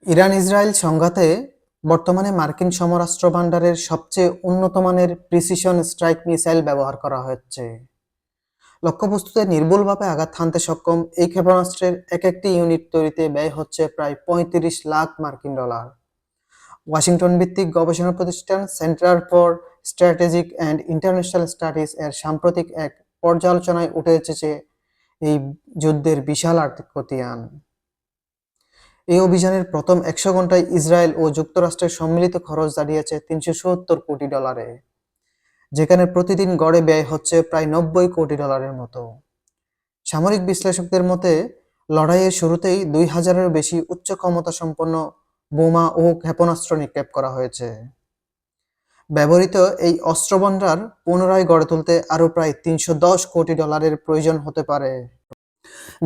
Iran Israel সংঘাতে বর্তমানে মার্কিন সমরাস্ত্র ভান্ডারের সবচেয়ে উন্নত মানের প্রিসিশন স্ট্রাইক মিসাইল ব্যবহার করা হচ্ছে। লক্ষ্যবস্তুতে নির্ভুলভাবে আঘাত হানতে সক্ষম এই ক্ষেপণাস্ত্রের একটি ইউনিট তৈরিতে ব্যয় হচ্ছে প্রায় ৩৫ লাখ মার্কিন ডলার। ওয়াশিংটন ভিত্তিক গবেষণা প্রতিষ্ঠান centre for strategic and international studies এর সাম্প্রতিক এক পর্যালোচনায় উঠে এসেছে এই যুদ্ধের বিশাল আর্থিক খতিয়ান। এই অভিযানের প্রথম ১০০ ঘন্টায় ইসরায়েল ও যুক্তরাষ্ট্রের সম্মিলিত খরচ দাঁড়িয়েছে $৩৭০ কোটি, যেখানে প্রতিদিন গড়ে ব্যয় হচ্ছে প্রায় $৯০ কোটি মতো। সামরিক বিশ্লেষকদের মতে, লড়াইয়ের শুরুতেই ২,০০০-এরও বেশি উচ্চ ক্ষমতাসম্পন্ন বোমা ও ক্ষেপণাস্ত্র নিক্ষেপ করা হয়েছে। ব্যবহৃত এই অস্ত্রভান্ডার পুনরায় গড়ে তুলতে আরও প্রায় $৩১০ কোটি প্রয়োজন হতে পারে,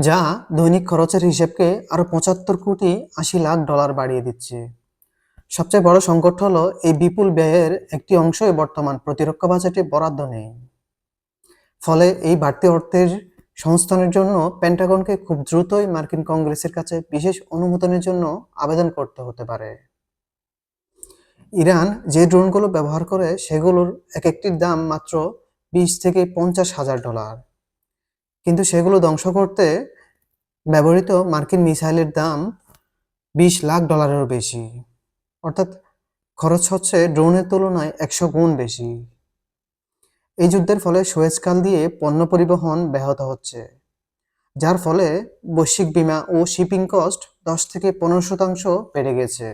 যা দৈনিক খরচের হিসেবকে আরও $৭৫,৮০,০০,০০০ বাড়িয়ে দিচ্ছে। সবচেয়ে বড় সংকট হলো এই বিপুল ব্যয়ের একটি অংশই বর্তমান প্রতিরক্ষা বাজেটে বরাদ্দ নেই। ফলে এই বাড়তি অর্থের সংস্থানের জন্য পেন্টাগনকে খুব দ্রুতই মার্কিন কংগ্রেসের কাছে বিশেষ অনুমোদনের জন্য আবেদন করতে হতে পারে। ইরান যে ড্রোনগুলো ব্যবহার করে সেগুলোর একটির দাম মাত্র $২০,০০০-৫০,০০০, কিন্তু সেগুলো ধ্বংস করতে ব্যবহৃত মার্কিন মিসাইলের দাম $২০,০০,০০০-এরও বেশি। অর্থাৎ খরচ হচ্ছে ড্রোনের তুলনায় ১০০ গুণ বেশি। এই যুদ্ধের ফলে সুয়েজ খাল দিয়ে পণ্য পরিবহন ব্যাহত হচ্ছে, যার ফলে বৈশ্বিক বিমা ও শিপিং কস্ট ১০ থেকে ১৫% বেড়ে গেছে।